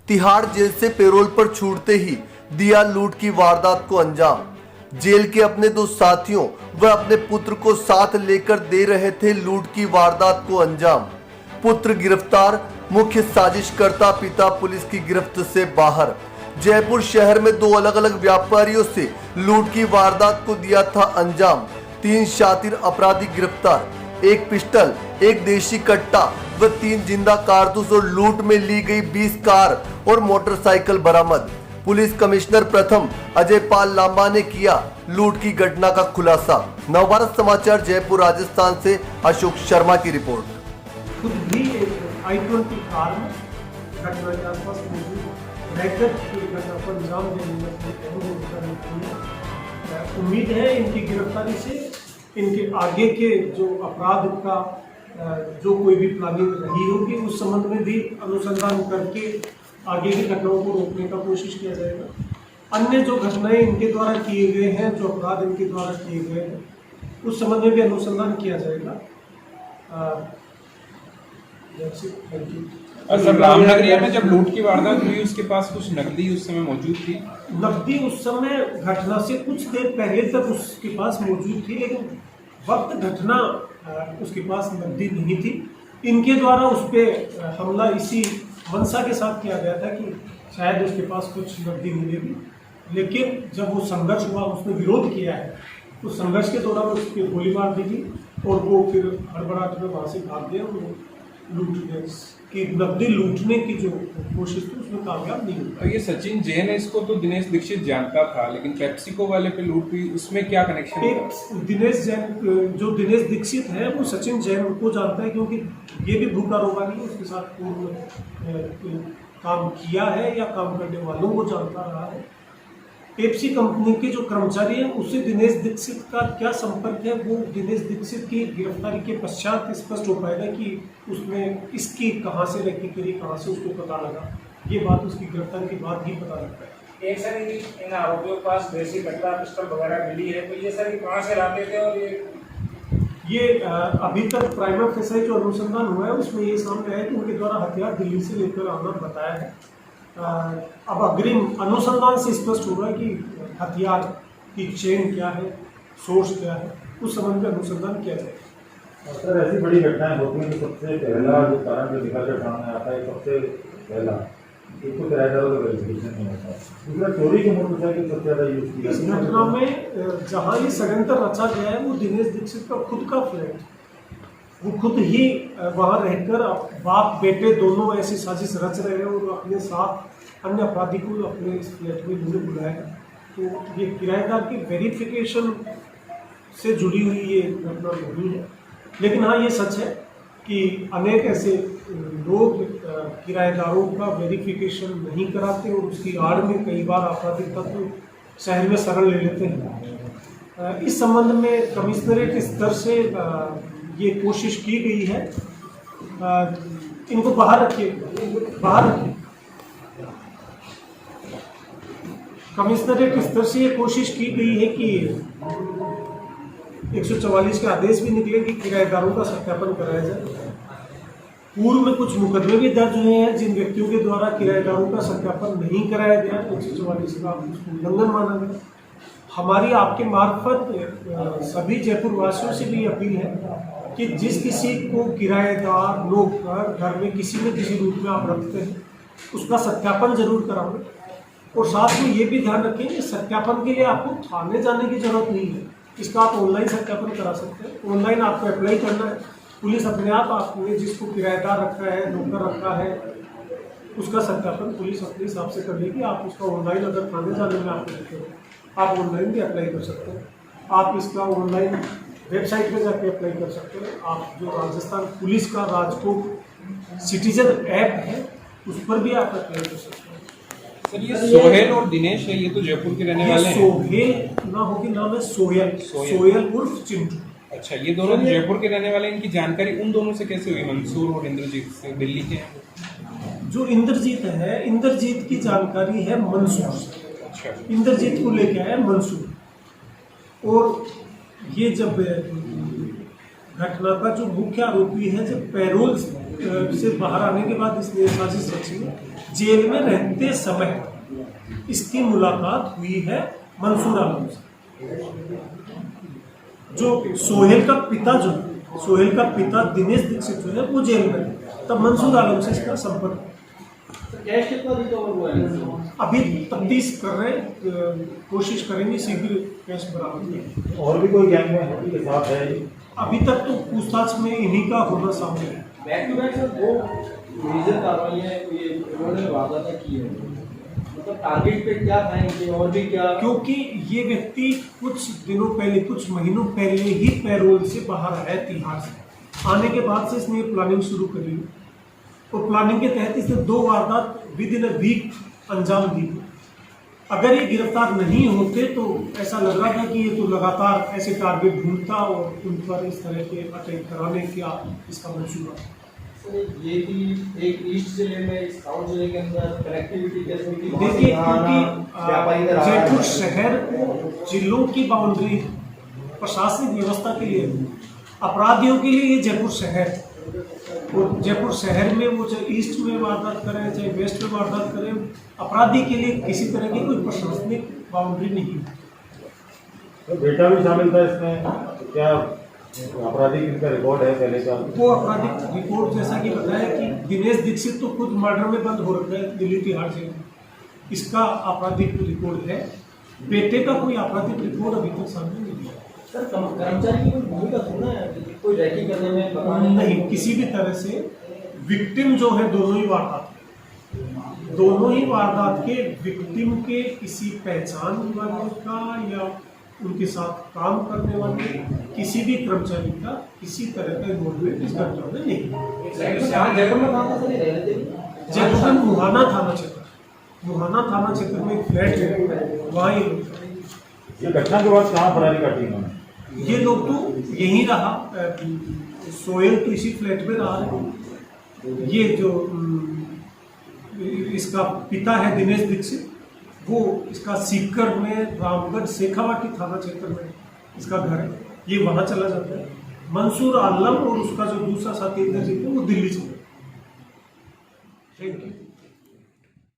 Tihar jail से payroll पर छूटते ही दिया लूट की वारदात को अंजाम। जेल के अपने दो साथियों व अपने पुत्र को साथ लेकर दे रहे थे लूट की वारदात को अंजाम। पुत्र गिरफ्तार, मुख्य साजिशकर्ता पिता पुलिस की गिरफ्त से बाहर। जयपुर शहर में दो अलग अलग व्यापारियों से लूट की वारदात को दिया था अंजाम। 3 शातिर अपराधी गिरफ्तार, एक पिस्टल, एक देशी कट्टा व 3 जिंदा कारतूस और लूट में ली गई 20 कार और मोटरसाइकिल बरामद। पुलिस कमिश्नर प्रथम अजय पाल लांबा ने किया लूट की घटना का खुलासा। नवभारत समाचार जयपुर राजस्थान से अशोक शर्मा की रिपोर्ट। खुद भी i20 कार में घटना के आसपास मौजूद रहकर घटना को अंजाम देने में अहम भूमिका निभाई है। उम्मीद है इनकी गिरफ्तारी से इनके आगे के जो अपराध का जो कोई भी प्लानिंग रही होगी उस संबंध में भी अनुसंधान करके आगे की घटनाओं को रोकने का कोशिश किया जाएगा। अन्य जो घटनाएं इनके द्वारा किए गए हैं, जो अपराध इनके द्वारा किए गए हैं, उस संबंध में भी अनुसंधान किया जाएगा। सर, रामनगरिया में जब लूट की वारदात हुई उसके पास कुछ नकदी उस समय मौजूद थी? नकदी उस समय घटना से कुछ देर पहले तक उसके पास मौजूद थी, लेकिन वक्त घटना उसके पास नकदी नहीं थी। इनके द्वारा उस पर हमला इसी मंशा के साथ किया गया था कि शायद उसके पास कुछ नकदी मिलेगी, लेकिन जब वो संघर्ष हुआ, उसने विरोध किया है, उस संघर्ष के दौरान उस पर गोली मार दी थी और वो फिर हड़बड़ाहट में वहाँ से भाग गए और लूटने की नकदी लूटने की जो कोशिश थी उसमें कामयाब नहीं हुई। तो ये सचिन जैन है, इसको तो दिनेश दीक्षित जानता था, लेकिन पेप्सिको वाले पे लूट हुई, उसमें क्या कनेक्शन है? दिनेश जैन, जो दिनेश दीक्षित है वो सचिन जैन को जानता है, क्योंकि ये भी भू कारोबारी है, उसके साथ पूर्व काम किया है या काम करने वालों को जानता रहा है। पेप्सी कंपनी के जो कर्मचारी हैं उससे दिनेश दीक्षित का क्या संपर्क है, वो दिनेश दीक्षित की गिरफ्तारी के पश्चात स्पष्ट हो पाएगा कि उसने इसकी कहाँ से रेकी करी, कहाँ से उसको पता लगा। ये बात उसकी गिरफ्तारी के बाद ही पता लगता है। एक सर इन आरोपियों के पास देसी कट्टा, पिस्टल वगैरह मिली है, तो ये सर कहाँ से लाते थे? और ये अभी तक प्राइमरी फेसाई जो अनुसंधान हुआ है उसमें ये सामने आया कि उनके द्वारा हथियार दिल्ली से लेकर आना बताया है। अब अग्रिम अनुसंधान से स्पष्ट होगा कि हथियार की चेन क्या है, सोर्स क्या है, उस संबंध में अनुसंधान किया जाएगा। सर, ऐसी बड़ी घटनाएं होती हैं कि सबसे पहला जो कारण जो निकल सामने आता है, सबसे पहला एक तो किराएदारों का वेरिफिकेशन नहीं होता, दूसरा चोरी की मोटरसाइकिल सबसे ज़्यादा यूज किया। इस घटना में जहाँ ये षड्यंत्र रचा गया है वो दिनेश दीक्षित का खुद का फ्लैट, वो खुद ही वहाँ रहकर बाप बेटे दोनों ऐसी साजिश रच रहे हैं और अपने साथ अन्य अपराधी को अपने इस फ्लैट में इन्होंने बुलाया। तो ये किराएदार की वेरिफिकेशन से जुड़ी हुई ये घटना नहीं है, लेकिन हाँ ये सच है कि अनेक ऐसे लोग किराएदारों का वेरिफिकेशन नहीं कराते और उसकी आड़ में कई बार आपराधिक तत्व शहर में शरण ले लेते हैं। इस संबंध में कमिश्नरेट स्तर से ये कोशिश की गई है। इनको बाहर रखिए, बाहर रखिए। कमिश्नरेट स्तर से ये कोशिश की गई है कि 144 के आदेश भी निकले कि किराएदारों का सत्यापन कराया जाए। पूर्व में कुछ मुकदमे भी दर्ज हुए हैं जिन व्यक्तियों के द्वारा किराएदारों का सत्यापन नहीं कराया गया, 144 का उल्लंघन माना गया। हमारी आपके मार्फत सभी जयपुर वासियों से भी अपील है कि जिस किसी को किराएदार लोग घर में किसी न किसी रूप में आप रखते हैं उसका सत्यापन जरूर कराएं, और साथ में ये भी ध्यान रखें कि सत्यापन के लिए आपको थाने जाने की जरूरत नहीं है, इसका आप ऑनलाइन सत्यापन करा सकते हैं। ऑनलाइन आपको अप्लाई करना है, पुलिस अपने आप आपने जिसको किराएदार रखा है, नौकर रखा है, उसका सत्यापन पुलिस अपने हिसाब से कर लेगी। आप उसका ऑनलाइन, अगर थाने जाने में आपको दिक्कत है, आप ऑनलाइन भी अप्लाई कर सकते हैं। आप इसका ऑनलाइन वेबसाइट पे जाके अप्लाई कर सकते हैं। आप जो राजस्थान पुलिस का राजकोट सिटीजन ऐप है उस पर भी आप अप्लाई कर सकते हैं। सर, ये सोहेल और दिनेश है, ये तो जयपुर के रहने वाले हैं। सोहेल ना होगी, नाम है सोहेल उर्फ चिंटू। अच्छा, ये दोनों जयपुर के रहने वाले हैं। इनकी जानकारी उन दोनों से कैसे हुई, मंसूर और इंद्रजीत से? दिल्ली के हैं। जो इंद्रजीत है, इंद्रजीत की जानकारी है मंसूर से। अच्छा, इंद्रजीत को लेके आया मंसूर, और ये जब घटना का जो मुख्य आरोपी है, जब पैरोल से बाहर आने के बाद इसने साजिश रची। जेल में रहते समय इसकी मुलाकात हुई है मंसूर आलम से। जो सोहेल का पिता दिनेश दीक्षित जो है वो जेल में है, तब मंसूर आलम से इसका संपर्क। कैश कितना रिकवर हुआ है? अभी तफ्तीश कर रहे हैं, कोशिश करेंगे शीघ्र कैश बरामद करें। और भी कोई गैंग में के साथ है? अभी तक तो पूछताछ में इन्हीं का होना सामने है। Back to back sir 2 major कार्रवाइयां ये इन्होंने वारदातें की है, मतलब टारगेट पे क्या था इनके और भी क्या? क्योंकि ये व्यक्ति कुछ दिनों पहले, कुछ महीनों पहले ही पैरोल से बाहर आया तिहाड़ से। आने के बाद से इसने प्लानिंग शुरू करी और प्लानिंग के तहत इसने 2 वारदात विद इन अ वीक अंजाम दी। अगर ये गिरफ्तार नहीं होते तो ऐसा लग रहा था कि ये तो लगातार ऐसे टारगेट ढूंढता और उन पर इस तरह के अटैक कराने का इसका मंशूबा। सर ये भी एक ईस्ट जिले में साउथ जिले के अंदर कनेक्टिविटी कैसे की? देखिए, क्योंकि जयपुर शहर को जिलों की बाउंड्री प्रशासनिक व्यवस्था के लिए, अपराधियों के लिए ये जयपुर शहर, और जयपुर शहर में वो चाहे ईस्ट में वारदात करें चाहे वेस्ट में वारदात करें, अपराधी के लिए किसी तरह की कोई प्रशासनिक बाउंड्री नहीं है। तो बेटा भी शामिल था इसमें, क्या आपराधिक इनका रिकॉर्ड है पहले का? वो आपराधिक रिपोर्ट जैसा कि बताया कि दिनेश दीक्षित तो खुद मर्डर में बंद हो रखा है दिल्ली तिहाड़ जेल में, इसका आपराधिक रिकॉर्ड है। बेटे का कोई आपराधिक रिकॉर्ड अभी तक सामने नहीं है। सर कर्मचारी की कोई भूमिका थोड़ा है कोई रैकी करने में, बताने में? नहीं, किसी भी तरह से विक्टिम जो है दोनों ही वारदात के विक्टिम के किसी पहचान वाले का या उनके साथ काम करने वाले किसी भी कर्मचारी का किसी तरह का इन्वॉल्वमेंट इस घटना में नहीं है। जयपुर में कहाँ था सर ये रह रहे थे? जयपुर में मुहाना थाना क्षेत्र में एक फ्लैट है, वहाँ ये घटना के बाद कहाँ फरारी काटी इन्होंने? ये लोग तो यहीं रहा, सोहेल तो इसी फ्लैट में रहा है। ये जो इसका पिता है दिनेश दीक्षित, वो इसका सीकर में रामगढ़ शेखावाटी थाना क्षेत्र में इसका घर है, ये वहाँ चला जाता है। मंसूर आलम और उसका जो दूसरा साथी इंद्रजीत है वो दिल्ली चला। Thank you.